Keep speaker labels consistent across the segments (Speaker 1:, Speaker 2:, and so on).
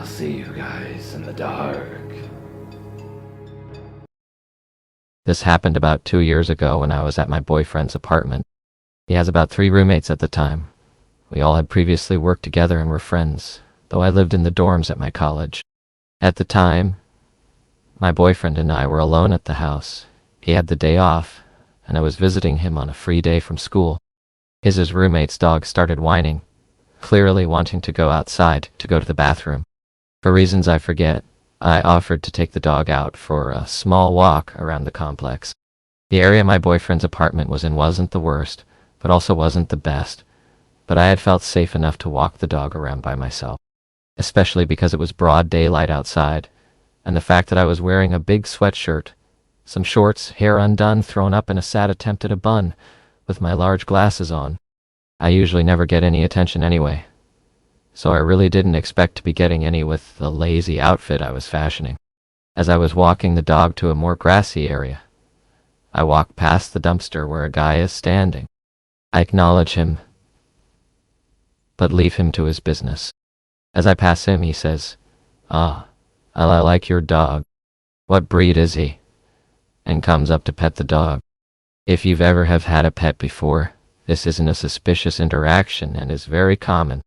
Speaker 1: see you guys in the dark.
Speaker 2: This happened about 2 years ago when I was at my boyfriend's apartment. He has about 3 roommates at the time. We all had previously worked together and were friends, though I lived in the dorms at my college. At the time, my boyfriend and I were alone at the house. He had the day off, and I was visiting him on a free day from school. His roommate's dog started whining, clearly wanting to go outside to go to the bathroom. For reasons I forget, I offered to take the dog out for a small walk around the complex. The area my boyfriend's apartment was in wasn't the worst, but also wasn't the best, but I had felt safe enough to walk the dog around by myself, especially because it was broad daylight outside, and the fact that I was wearing a big sweatshirt, some shorts, hair undone, thrown up in a sad attempt at a bun, with my large glasses on. I usually never get any attention anyway, so I really didn't expect to be getting any with the lazy outfit I was fashioning. As I was walking the dog to a more grassy area, I walk past the dumpster where a guy is standing. I acknowledge him, but leave him to his business. As I pass him, he says, "Ah, I like your dog. What breed is he?" and comes up to pet the dog. If you've ever have had a pet before, this isn't a suspicious interaction and is very common.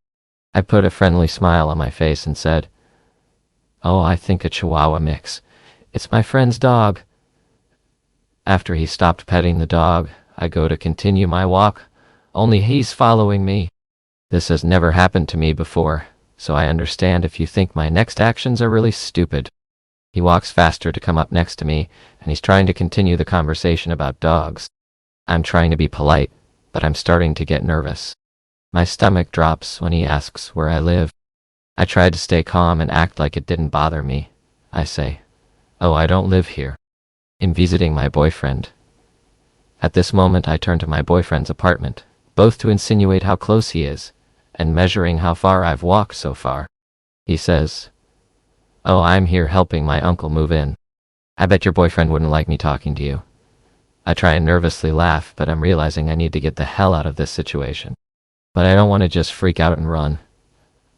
Speaker 2: I put a friendly smile on my face and said, "Oh, I think a Chihuahua mix. It's my friend's dog." After he stopped petting the dog, I go to continue my walk, only he's following me. This has never happened to me before, so I understand if you think my next actions are really stupid. He walks faster to come up next to me, and he's trying to continue the conversation about dogs. I'm trying to be polite, but I'm starting to get nervous. My stomach drops when he asks where I live. I tried to stay calm and act like it didn't bother me. I say, "Oh, I don't live here. I'm visiting my boyfriend." At this moment, I turn to my boyfriend's apartment, both to insinuate how close he is, and measuring how far I've walked so far. He says, "Oh, I'm here helping my uncle move in. I bet your boyfriend wouldn't like me talking to you." I try and nervously laugh, but I'm realizing I need to get the hell out of this situation. But I don't want to just freak out and run.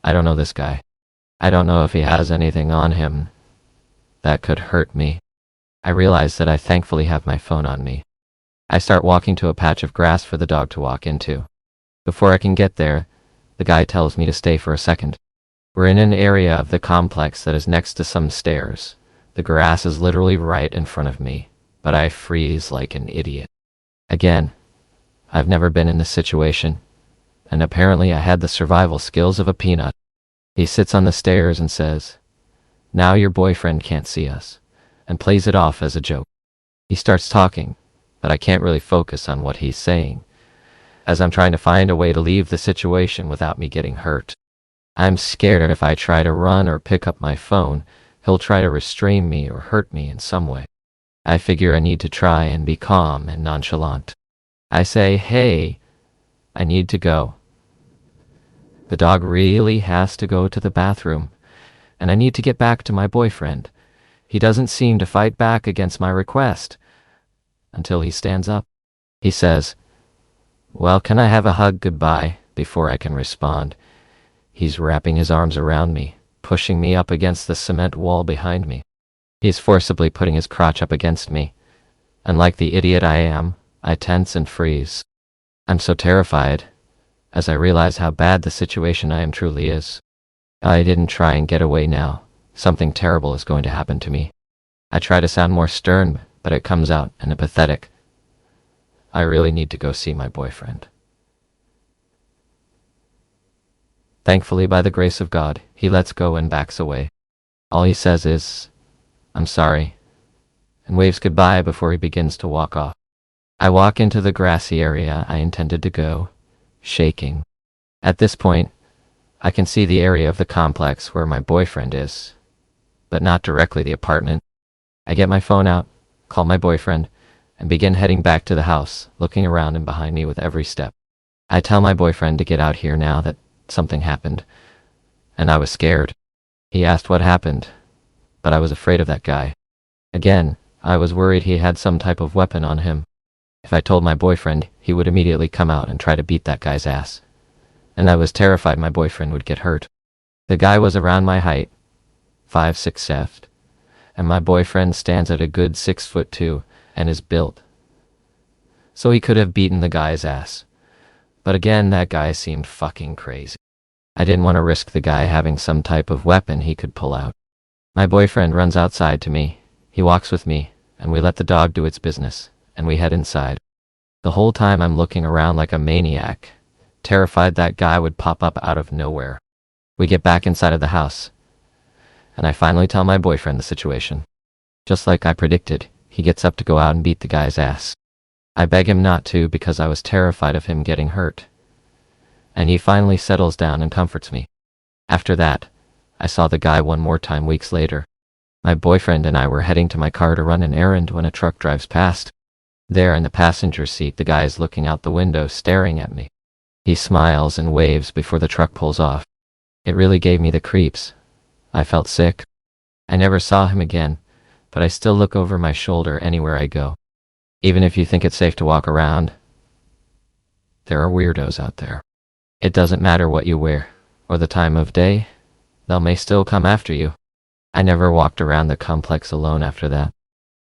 Speaker 2: I don't know this guy. I don't know if he has anything on him that could hurt me. I realize that I thankfully have my phone on me. I start walking to a patch of grass for the dog to walk into. Before I can get there, the guy tells me to stay for a second. We're in an area of the complex that is next to some stairs. The grass is literally right in front of me, but I freeze like an idiot. Again, I've never been in this situation, and apparently I had the survival skills of a peanut. He sits on the stairs and says, "Now your boyfriend can't see us," and plays it off as a joke. He starts talking, but I can't really focus on what he's saying, as I'm trying to find a way to leave the situation without me getting hurt. I'm scared if I try to run or pick up my phone, he'll try to restrain me or hurt me in some way. I figure I need to try and be calm and nonchalant. I say, "Hey, I need to go. The dog really has to go to the bathroom, and I need to get back to my boyfriend. He doesn't seem to fight back against my request until he stands up." He says, "Well, can I have a hug goodbye?" before I can respond. He's wrapping his arms around me, pushing me up against the cement wall behind me. He's forcibly putting his crotch up against me, and like the idiot I am, I tense and freeze. I'm so terrified, as I realize how bad the situation I am truly is. I didn't try and get away now. Something terrible is going to happen to me. I try to sound more stern, but it comes out in a pathetic, "I really need to go see my boyfriend." Thankfully, by the grace of God, he lets go and backs away. All he says is, "I'm sorry," and waves goodbye before he begins to walk off. I walk into the grassy area I intended to go, shaking. At this point, I can see the area of the complex where my boyfriend is, but not directly the apartment. I get my phone out, call my boyfriend, and begin heading back to the house, looking around and behind me with every step. I tell my boyfriend to get out here now that something happened, and I was scared. He asked what happened, but I was afraid of that guy. Again, I was worried he had some type of weapon on him. If I told my boyfriend, he would immediately come out and try to beat that guy's ass. And I was terrified my boyfriend would get hurt. The guy was around my height, 5'6", and my boyfriend stands at a good 6'2" and is built. So he could have beaten the guy's ass. But again, that guy seemed fucking crazy. I didn't want to risk the guy having some type of weapon he could pull out. My boyfriend runs outside to me. He walks with me, and we let the dog do its business, and we head inside. The whole time I'm looking around like a maniac, terrified that guy would pop up out of nowhere. We get back inside of the house, and I finally tell my boyfriend the situation. Just like I predicted, he gets up to go out and beat the guy's ass. I beg him not to because I was terrified of him getting hurt. And he finally settles down and comforts me. After that, I saw the guy one more time weeks later. My boyfriend and I were heading to my car to run an errand when a truck drives past. There in the passenger seat, the guy is looking out the window staring at me. He smiles and waves before the truck pulls off. It really gave me the creeps. I felt sick. I never saw him again, but I still look over my shoulder anywhere I go. Even if you think it's safe to walk around, there are weirdos out there. It doesn't matter what you wear, or the time of day, they may still come after you. I never walked around the complex alone after that.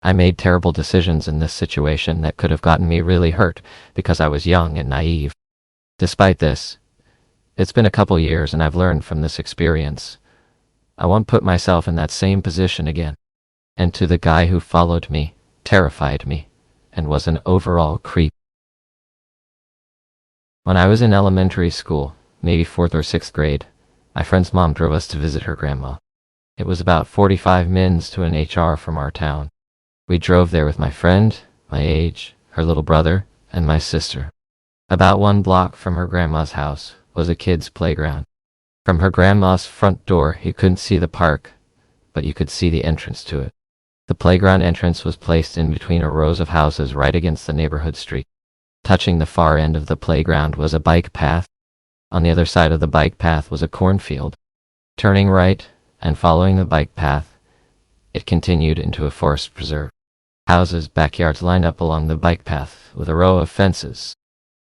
Speaker 2: I made terrible decisions in this situation that could have gotten me really hurt because I was young and naive. Despite this, it's been a couple years and I've learned from this experience. I won't put myself in that same position again. And to the guy who followed me, terrified me, and was an overall creep. When I was in elementary school, maybe 4th or 6th grade, my friend's mom drove us to visit her grandma. It was about 45 minutes to an HR from our town. We drove there with my friend, my age, her little brother, and my sister. About 1 block from her grandma's house was a kid's playground. From her grandma's front door, you couldn't see the park, but you could see the entrance to it. The playground entrance was placed in between rows of houses right against the neighborhood street. Touching the far end of the playground was a bike path. On the other side of the bike path was a cornfield. Turning right and following the bike path, it continued into a forest preserve. Houses' backyards lined up along the bike path with a row of fences.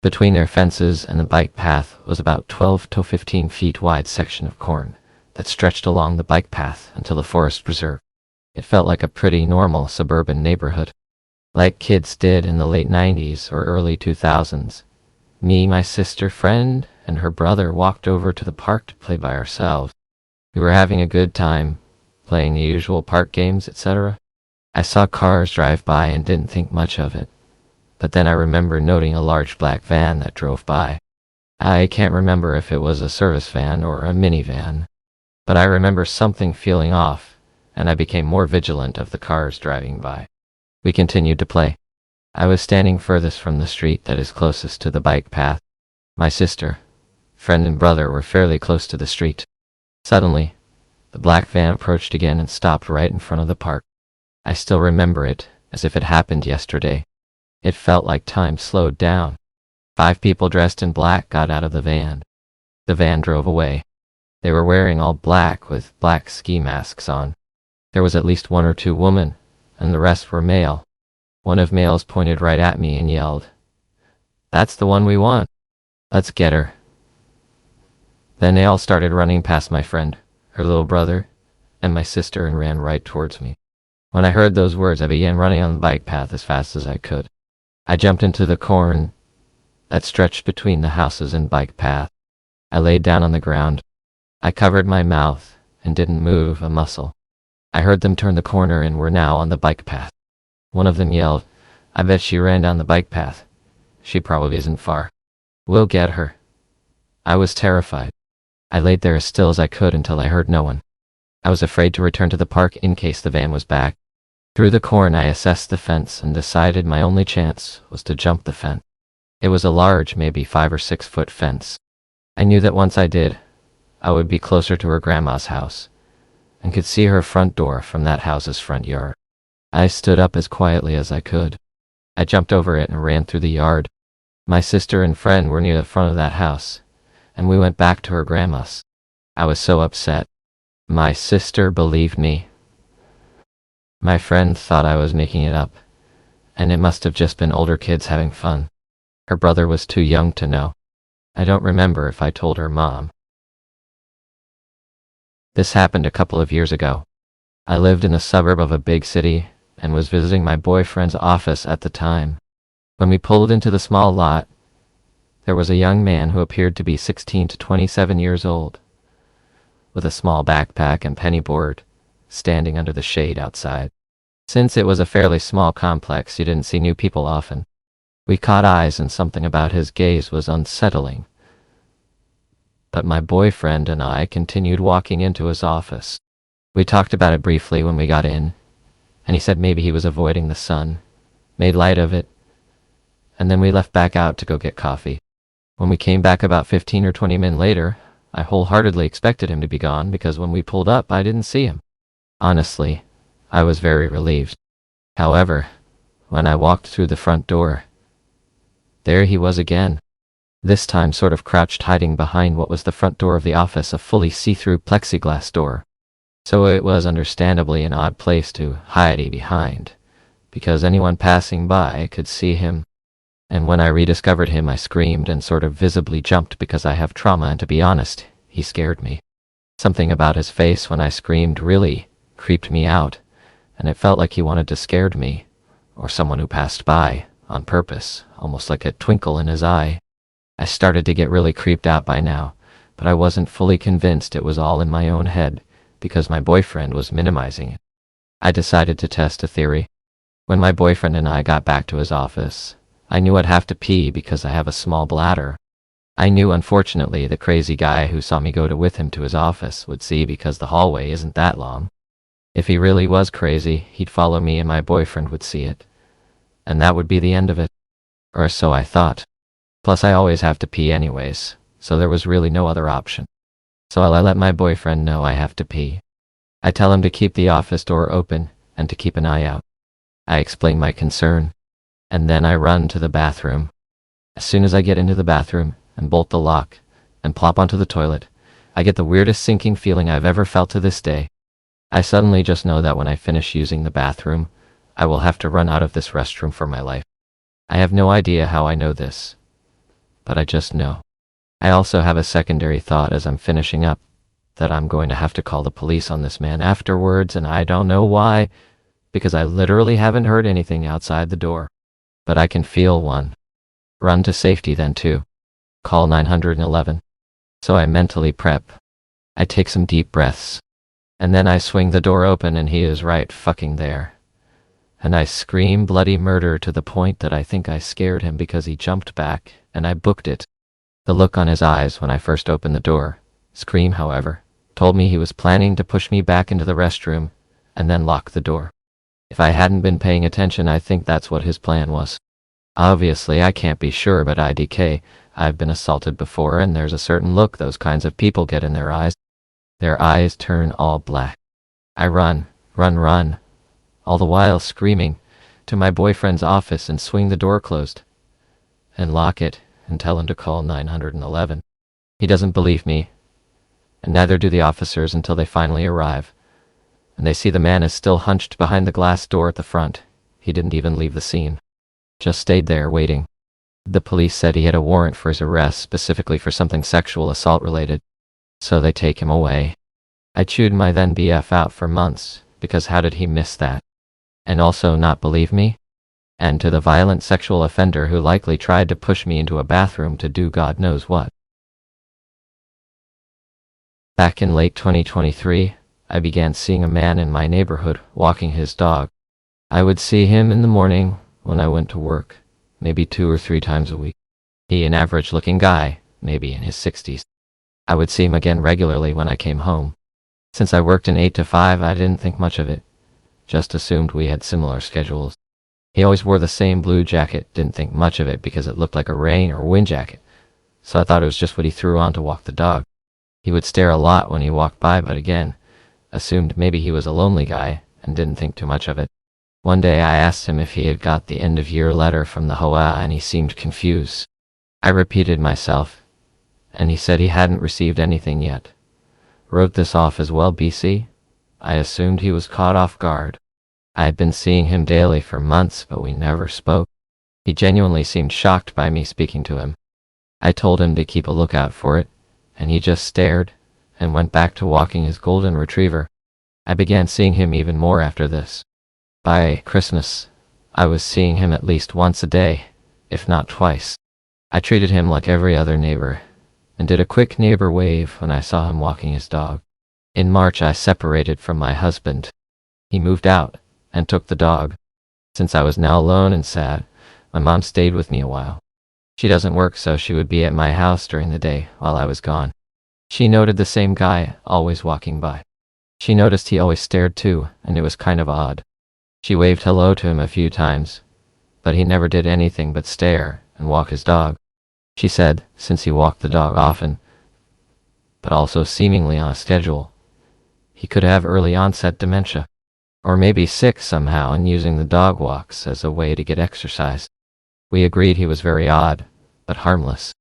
Speaker 2: Between their fences and the bike path was about 12 to 15 feet wide section of corn that stretched along the bike path until the forest preserve. It felt like a pretty normal suburban neighborhood, like kids did in the late 90s or early 2000s. Me, my sister, friend, and her brother walked over to the park to play by ourselves. We were having a good time, playing the usual park games, etc. I saw cars drive by and didn't think much of it. But then I remember noting a large black van that drove by. I can't remember if it was a service van or a minivan, but I remember something feeling off, and I became more vigilant of the cars driving by. We continued to play. I was standing furthest from the street that is closest to the bike path. My sister, friend, and brother were fairly close to the street. Suddenly, the black van approached again and stopped right in front of the park. I still remember it as if it happened yesterday. It felt like time slowed down. 5 people dressed in black got out of the van. The van drove away. They were wearing all black with black ski masks on. There was at least 1 or 2 women, and the rest were male. One of males pointed right at me and yelled, "That's the one we want. Let's get her." Then they all started running past my friend, her little brother, and my sister and ran right towards me. When I heard those words, I began running on the bike path as fast as I could. I jumped into the corn that stretched between the houses and bike path. I laid down on the ground. I covered my mouth and didn't move a muscle. I heard them turn the corner and were now on the bike path. One of them yelled, "I bet she ran down the bike path. She probably isn't far. We'll get her." I was terrified. I laid there as still as I could until I heard no one. I was afraid to return to the park in case the van was back. Through the corn I assessed the fence and decided my only chance was to jump the fence. It was a large, maybe 5 or 6 foot fence. I knew that once I did, I would be closer to her grandma's house, and could see her front door from that house's front yard. I stood up as quietly as I could. I jumped over it and ran through the yard. My sister and friend were near the front of that house, and we went back to her grandma's. I was so upset. My sister believed me. My friend thought I was making it up, and it must have just been older kids having fun. Her brother was too young to know. I don't remember if I told her mom. This happened a couple of years ago. I lived in a suburb of a big city and was visiting my boyfriend's office at the time. When we pulled into the small lot, there was a young man who appeared to be 16 to 27 years old, with a small backpack and penny board, standing under the shade outside. Since it was a fairly small complex, you didn't see new people often. We caught eyes and something about his gaze was unsettling. But my boyfriend and I continued walking into his office. We talked about it briefly when we got in, and he said maybe he was avoiding the sun, made light of it, and then we left back out to go get coffee. When we came back about 15 or 20 minutes later, I wholeheartedly expected him to be gone because when we pulled up, I didn't see him. Honestly, I was very relieved. However, when I walked through the front door, there he was again. This time sort of crouched, hiding behind what was the front door of the office, a fully see-through plexiglass door. So it was understandably an odd place to hide behind, because anyone passing by could see him. And when I rediscovered him, I screamed and sort of visibly jumped because I have trauma, and to be honest, he scared me. Something about his face when I screamed really creeped me out, and it felt like he wanted to scare me, or someone who passed by, on purpose, almost like a twinkle in his eye. I started to get really creeped out by now, but I wasn't fully convinced it was all in my own head, because my boyfriend was minimizing it. I decided to test a theory. When my boyfriend and I got back to his office, I knew I'd have to pee because I have a small bladder. I knew, unfortunately, the crazy guy who saw me go with him to his office would see because the hallway isn't that long. If he really was crazy, he'd follow me and my boyfriend would see it. And that would be the end of it. Or so I thought. Plus I always have to pee anyways, so there was really no other option. So I let my boyfriend know I have to pee. I tell him to keep the office door open and to keep an eye out. I explain my concern, and then I run to the bathroom. As soon as I get into the bathroom and bolt the lock and plop onto the toilet, I get the weirdest sinking feeling I've ever felt to this day. I suddenly just know that when I finish using the bathroom, I will have to run out of this restroom for my life. I have no idea how I know this, but I just know. I also have a secondary thought as I'm finishing up, that I'm going to have to call the police on this man afterwards, and I don't know why, because I literally haven't heard anything outside the door. But I can feel one. Run to safety then too. Call 911. So I mentally prep. I take some deep breaths. And then I swing the door open and he is right fucking there. And I scream bloody murder to the point that I think I scared him because he jumped back, and I booked it. The look on his eyes when I first opened the door, scream however, told me he was planning to push me back into the restroom and then lock the door. If I hadn't been paying attention, I think that's what his plan was. Obviously, I can't be sure, but IDK, I've been assaulted before, and there's a certain look those kinds of people get in their eyes. Their eyes turn all black. I run, all the while screaming, to my boyfriend's office and swing the door closed, and lock it, and tell him to call 911. He doesn't believe me, and neither do the officers until they finally arrive. And they see the man is still hunched behind the glass door at the front. He didn't even leave the scene. Just stayed there waiting. The police said he had a warrant for his arrest, specifically for something sexual assault related. So they take him away. I chewed my then BF out for months, because how did he miss that? And also not believe me? And to the violent sexual offender who likely tried to push me into a bathroom to do God knows what. Back in late 2023, I began seeing a man in my neighborhood walking his dog. I would see him in the morning when I went to work, maybe 2 or 3 times a week. He an average-looking guy, maybe in his 60s. I would see him again regularly when I came home. Since I worked in 8 to 5, I didn't think much of it. Just assumed we had similar schedules. He always wore the same blue jacket, didn't think much of it because it looked like a rain or wind jacket. So I thought it was just what he threw on to walk the dog. He would stare a lot when he walked by, but again, assumed maybe he was a lonely guy and didn't think too much of it. One day I asked him if he had got the end-of-year letter from the HOA, and he seemed confused. I repeated myself, and he said he hadn't received anything yet. Wrote this off as well, BC. I assumed he was caught off guard. I had been seeing him daily for months, but we never spoke. He genuinely seemed shocked by me speaking to him. I told him to keep a lookout for it, and he just stared and went back to walking his golden retriever. I began seeing him even more after this. By Christmas, I was seeing him at least once a day, if not twice. I treated him like every other neighbor, and did a quick neighbor wave when I saw him walking his dog. In March, I separated from my husband. He moved out and took the dog. Since I was now alone and sad, my mom stayed with me a while. She doesn't work, so she would be at my house during the day while I was gone. She noted the same guy always walking by. She noticed he always stared too, and it was kind of odd. She waved hello to him a few times, but he never did anything but stare and walk his dog. She said, since he walked the dog often, but also seemingly on a schedule, he could have early onset dementia, or maybe sick somehow and using the dog walks as a way to get exercise. We agreed he was very odd, but harmless.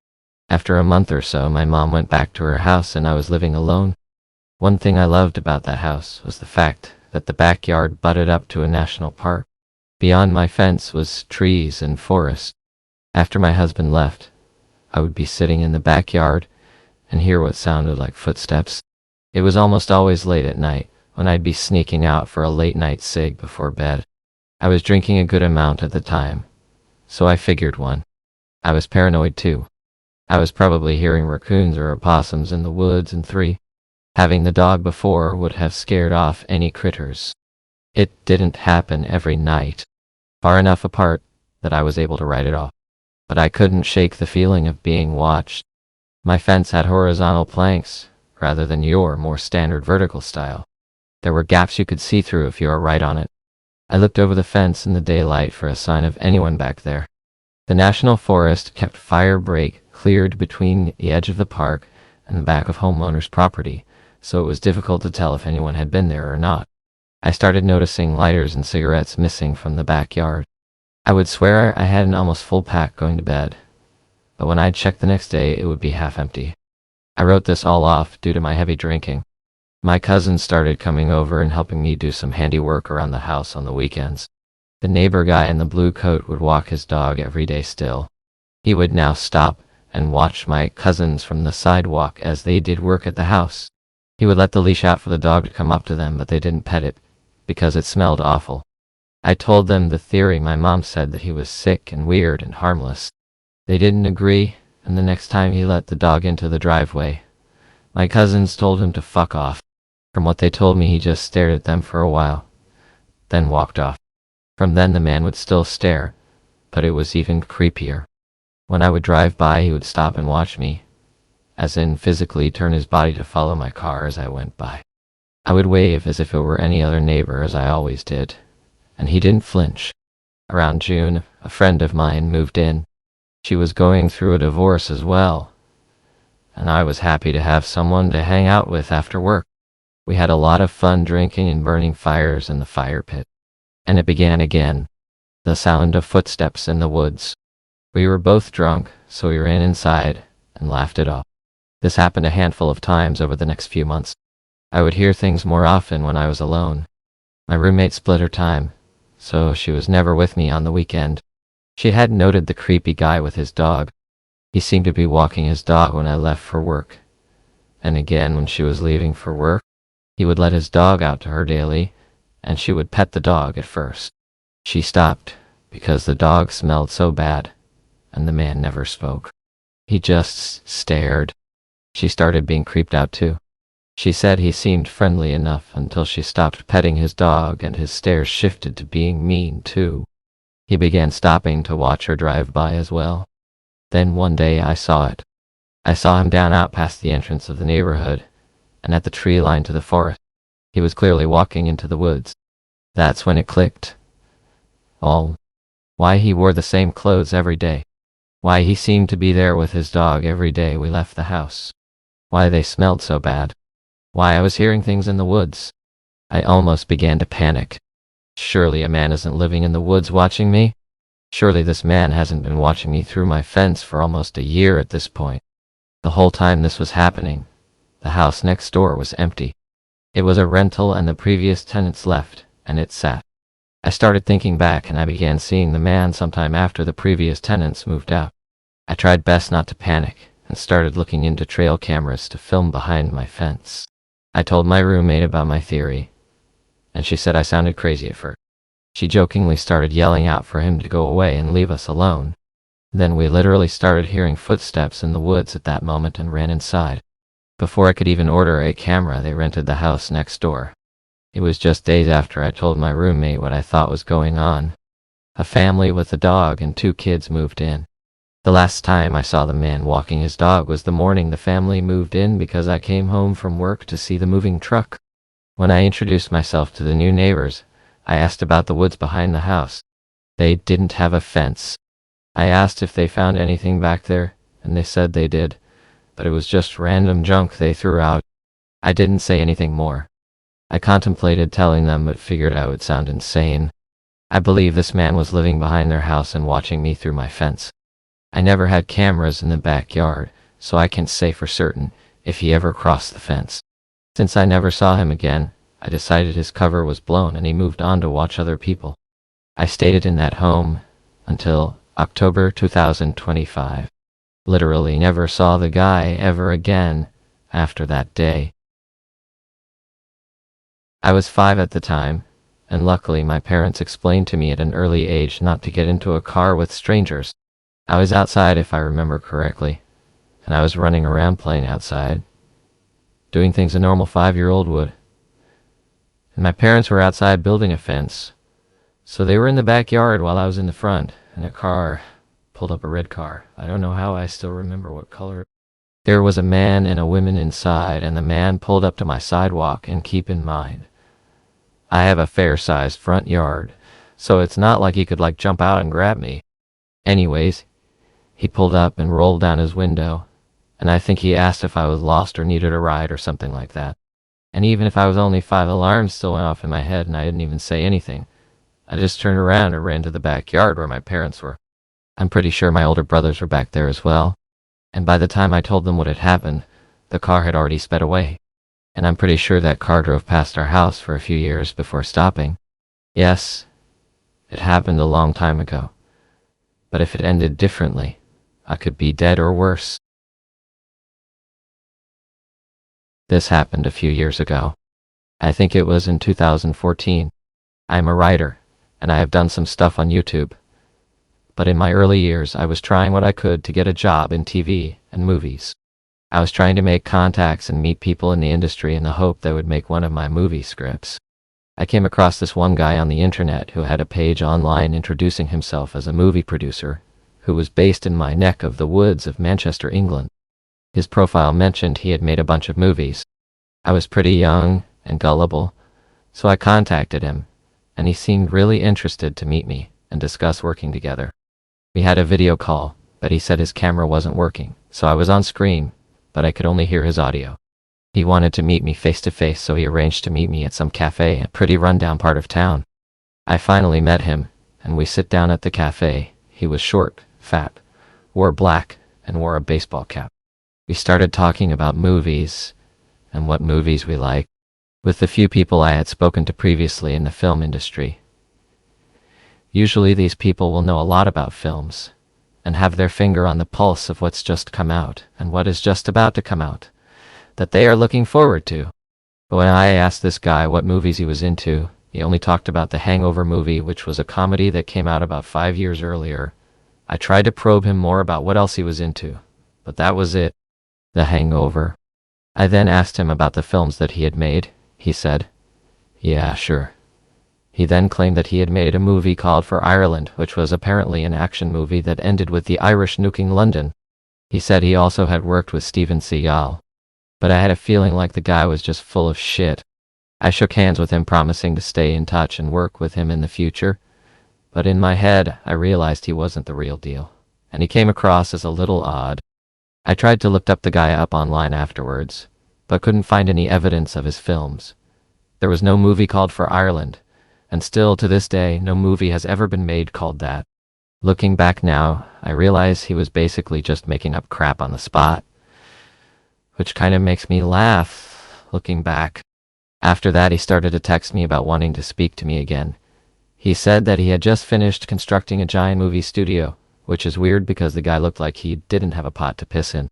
Speaker 2: After a month or so, my mom went back to her house and I was living alone. One thing I loved about that house was the fact that the backyard butted up to a national park. Beyond my fence was trees and forest. After my husband left, I would be sitting in the backyard and hear what sounded like footsteps. It was almost always late at night when I'd be sneaking out for a late night cig before bed. I was drinking a good amount at the time, so I figured one. I was paranoid too. I was probably hearing raccoons or opossums in the woods, and 3, having the dog before would have scared off any critters. It didn't happen every night, far enough apart that I was able to write it off. But I couldn't shake the feeling of being watched. My fence had horizontal planks, rather than your more standard vertical style. There were gaps you could see through if you were right on it. I looked over the fence in the daylight for a sign of anyone back there. The national forest kept fire break cleared between the edge of the park and the back of homeowners' property, so it was difficult to tell if anyone had been there or not. I started noticing lighters and cigarettes missing from the backyard. I would swear I had an almost full pack going to bed, but when I'd check the next day, it would be half empty. I wrote this all off due to my heavy drinking. My cousins started coming over and helping me do some handiwork around the house on the weekends. The neighbor guy in the blue coat would walk his dog every day still. He would now stop and watch my cousins from the sidewalk as they did work at the house. He would let the leash out for the dog to come up to them, but they didn't pet it because it smelled awful. I told them the theory my mom said, that he was sick and weird and harmless. They didn't agree, and the next time he let the dog into the driveway, my cousins told him to fuck off. From what they told me, he just stared at them for a while, then walked off. From then the man would still stare, but it was even creepier. When I would drive by, he would stop and watch me, as in physically turn his body to follow my car as I went by. I would wave as if it were any other neighbor, as I always did, and he didn't flinch. Around June, a friend of mine moved in. She was going through a divorce as well, and I was happy to have someone to hang out with after work. We had a lot of fun drinking and burning fires in the fire pit. And it began again. The sound of footsteps in the woods. We were both drunk, so we ran inside and laughed it off. This happened a handful of times over the next few months. I would hear things more often when I was alone. My roommate split her time, so she was never with me on the weekend. She had noted the creepy guy with his dog. He seemed to be walking his dog when I left for work, and again when she was leaving for work. He would let his dog out to her daily, and she would pet the dog at first. She stopped because the dog smelled so bad, and the man never spoke. He just stared. She started being creeped out too. She said he seemed friendly enough until she stopped petting his dog and his stares shifted to being mean too. He began stopping to watch her drive by as well. Then one day I saw it. I saw him down out past the entrance of the neighborhood and at the tree line to the forest. He was clearly walking into the woods. That's when it clicked. Oh, why he wore the same clothes every day. Why he seemed to be there with his dog every day we left the house. Why they smelled so bad. Why I was hearing things in the woods. I almost began to panic. Surely a man isn't living in the woods watching me? Surely this man hasn't been watching me through my fence for almost a year at this point. The whole time this was happening, the house next door was empty. It was a rental and the previous tenants left, and it sat. I started thinking back and I began seeing the man sometime after the previous tenants moved out. I tried best not to panic, and started looking into trail cameras to film behind my fence. I told my roommate about my theory, and she said I sounded crazy at first. She jokingly started yelling out for him to go away and leave us alone. Then we literally started hearing footsteps in the woods at that moment and ran inside. Before I could even order a camera, they rented the house next door. It was just days after I told my roommate what I thought was going on. A family with a dog and 2 kids moved in. The last time I saw the man walking his dog was the morning the family moved in because I came home from work to see the moving truck. When I introduced myself to the new neighbors, I asked about the woods behind the house. They didn't have a fence. I asked if they found anything back there, and they said they did, but it was just random junk they threw out. I didn't say anything more. I contemplated telling them, but figured I would sound insane. I believe this man was living behind their house and watching me through my fence. I never had cameras in the backyard, so I can't say for certain if he ever crossed the fence. Since I never saw him again, I decided his cover was blown and he moved on to watch other people. I stayed in that home until October 2025. Literally never saw the guy ever again after that day. I was 5 at the time, and luckily my parents explained to me at an early age not to get into a car with strangers. I was outside, if I remember correctly, and I was running around playing outside, doing things a normal 5-year-old would. And my parents were outside building a fence, so they were in the backyard while I was in the front, and a car pulled up, a red car. I don't know how I still remember what color. There was a man and a woman inside, and the man pulled up to my sidewalk, and keep in mind, I have a fair-sized front yard, so it's not like he could jump out and grab me. Anyways, he pulled up and rolled down his window, and I think he asked if I was lost or needed a ride or something like that. And even if I was only 5, alarms still went off in my head and I didn't even say anything. I just turned around and ran to the backyard where my parents were. I'm pretty sure my older brothers were back there as well. And by the time I told them what had happened, the car had already sped away. And I'm pretty sure that car drove past our house for a few years before stopping. Yes, it happened a long time ago. But if it ended differently, I could be dead or worse. This happened a few years ago. I think it was in 2014. I'm a writer, and I have done some stuff on YouTube. But in my early years, I was trying what I could to get a job in TV and movies. I was trying to make contacts and meet people in the industry in the hope they would make one of my movie scripts. I came across this one guy on the internet who had a page online introducing himself as a movie producer, who was based in my neck of the woods of Manchester, England. His profile mentioned he had made a bunch of movies. I was pretty young and gullible, so I contacted him, and he seemed really interested to meet me and discuss working together. We had a video call, but he said his camera wasn't working, so I was on screen, but I could only hear his audio. He wanted to meet me face to face, so he arranged to meet me at some cafe in a pretty rundown part of town. I finally met him, and we sit down at the cafe. He was short, fat, wore black, and wore a baseball cap. We started talking about movies, and what movies we liked, with the few people I had spoken to previously in the film industry. Usually these people will know a lot about films, and have their finger on the pulse of what's just come out, and what is just about to come out, that they are looking forward to. But when I asked this guy what movies he was into, he only talked about the Hangover movie, which was a comedy that came out about 5 years earlier. I tried to probe him more about what else he was into, but that was it. The Hangover. I then asked him about the films that he had made. He said, "Yeah, sure." He then claimed that he had made a movie called For Ireland, which was apparently an action movie that ended with the Irish nuking London. He said he also had worked with Steven Seagal. But I had a feeling like the guy was just full of shit. I shook hands with him, promising to stay in touch and work with him in the future. But in my head, I realized he wasn't the real deal, and he came across as a little odd. I tried to look the guy up online afterwards, but couldn't find any evidence of his films. There was no movie called For Ireland, and still to this day, no movie has ever been made called that. Looking back now, I realize he was basically just making up crap on the spot, which kind of makes me laugh, looking back. After that, he started to text me about wanting to speak to me again. He said that he had just finished constructing a giant movie studio, which is weird because the guy looked like he didn't have a pot to piss in.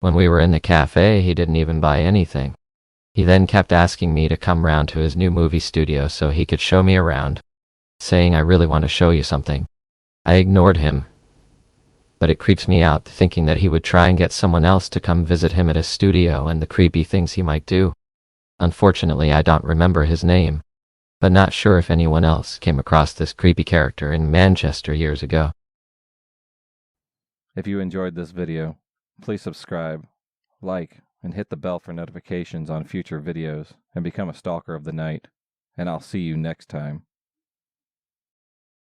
Speaker 2: When we were in the cafe, he didn't even buy anything. He then kept asking me to come round to his new movie studio so he could show me around, saying, "I really want to show you something." I ignored him, but it creeps me out thinking that he would try and get someone else to come visit him at his studio and the creepy things he might do. Unfortunately, I don't remember his name, but not sure if anyone else came across this creepy character in Manchester years ago.
Speaker 3: If you enjoyed this video, please subscribe, like, and hit the bell for notifications on future videos and become a stalker of the night. And I'll see you next time.